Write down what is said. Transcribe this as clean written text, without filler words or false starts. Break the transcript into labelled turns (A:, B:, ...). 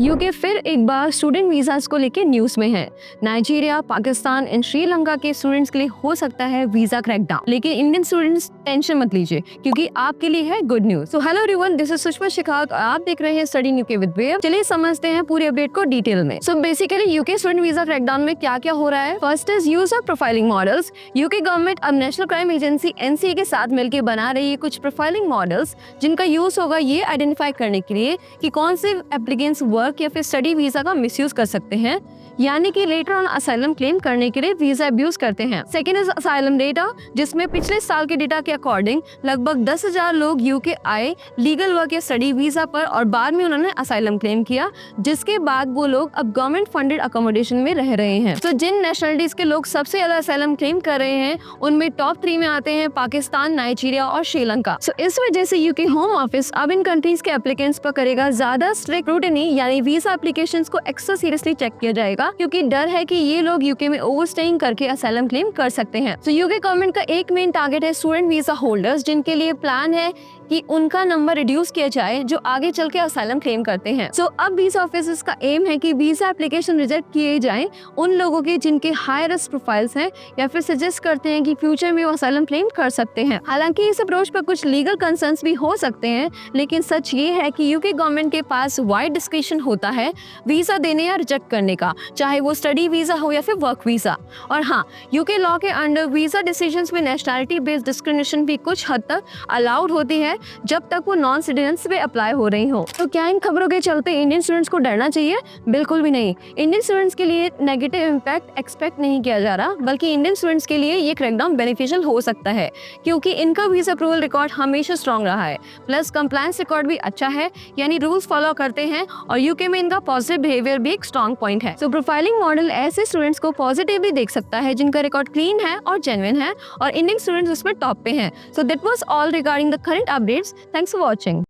A: UK फिर एक बार student visas को लेकर न्यूज में है। नाइजीरिया, पाकिस्तान एंड श्रीलंका के स्टूडेंट्स के लिए हो सकता है वीजा क्रैकडाउन, लेकिन इंडियन स्टूडेंट्स टेंशन मत लीजिए क्योंकि आपके लिए है good news. So hello everyone, this is Sushma Shekhawat और आप देख रहे हैं स्टडी यूके विद वेव। चलिए समझते हैं पूरी अपडेट को डिटेल में। So basically UK student visa crackdown में क्या क्या हो रहा है। First is use of profiling models. UK government अब नेशनल क्राइम एजेंसी एनसीए के साथ मिलकर बना रही है कुछ प्रोफाइलिंग मॉडल्स जिनका यूज होगा ये आइडेंटिफाई करने के लिए कि कौन से एप्लीकेंट्स वर्क या फिर स्टडी वीजा का मिसयूज कर सकते हैं, यानी कि लेटर ऑन असाइलम क्लेम करने के लिए वीजा अब्यूज करते हैं। सेकेंड इज असाइलम डेटा, जिसमें पिछले साल के डेटा के अकॉर्डिंग लगभग 10,000 लोग यूके आए लीगल वर्क या स्टडी वीजा पर और बाद में उन्होंने असाइलम क्लेम किया, जिसके बाद वो लोग अब गवर्नमेंट फंडेड अकोमोडेशन में रह रहे हैं। तो जिन नेशनलिटीज के लोग सबसे ज्यादा असाइलम क्लेम कर रहे हैं उनमें टॉप 3 में आते हैं पाकिस्तान, नाइजीरिया और श्रीलंका। सो इस वजह से यूके होम ऑफिस अब इन कंट्रीज के एप्लीकेंट्स पर करेगा ज्यादा स्ट्रिक्ट स्क्रूटिनी, यानी वीजा एप्लीकेशंस को एक्स्ट्रा सीरियसली चेक किया जाएगा क्योंकि डर है कि ये लोग यूके में ओवरस्टेइंग करके असाइलम क्लेम कर सकते हैं। तो यूके गवर्नमेंट का एक मेन टारगेट है स्टूडेंट वीजा होल्डर्स, जिनके लिए प्लान है कि उनका नंबर रिड्यूस किया जाए जो आगे चल के असाइलम क्लेम करते हैं। सो अब वीजा ऑफिसर्स का एम है कि वीजा एप्लीकेशन रिजेक्ट किए जाएं उन लोगों के जिनके हाई रिस्क प्रोफाइल्स हैं या फिर सजेस्ट करते हैं कि फ्यूचर में वो असाइलम क्लेम कर सकते हैं। हालांकि इस अप्रोच पर कुछ लीगल कंसर्न्स भी हो सकते हैं, लेकिन सच ये है कि यूके गवर्नमेंट के पास वाइड डिस्क्रिप्शन होता है वीजा देने या रिजेक्ट करने का, चाहे वो स्टडी वीजा हो या फिर वर्क वीजा। और हाँ, यूके लॉ के अंडर वीजा डिसीजंस में नेशनैलिटी बेस्ड डिस्क्रिमिनेशन भी कुछ हद तक अलाउड होती है जब तक वो नॉन सिटीजन्स पे अप्लाई हो रही हो। तो क्या इन खबरों के चलते इंडियन स्टूडेंट्स को डरना चाहिए? बिल्कुल भी नहीं। इंडियन स्टूडेंट्स के लिए नेगेटिव इम्पैक्ट एक्सपेक्ट नहीं किया जा रहा, बल्कि इंडियन स्टूडेंट्स के लिए ये क्रैकडाउन बेनिफिशियल हो सकता है क्योंकि इनका वीजा अप्रूवल रिकॉर्ड हमेशा स्ट्रॉन्ग रहा है, प्लस कंप्लायंस रिकॉर्ड भी अच्छा है, यानी रूल्स फॉलो करते हैं और यूके में इनका पॉजिटिव बिहेवियर भी एक स्ट्रॉन्ग पॉइंट है। सो प्रोफाइलिंग मॉडल ऐसे स्टूडेंट्स को पॉजिटिवली देख सकता है जिनका रिकॉर्ड क्लीन है और जेन्युइन है और इंडियन स्टूडेंट्स उसमें टॉप पे हैं। So that was all regarding the current updates. Thanks for watching.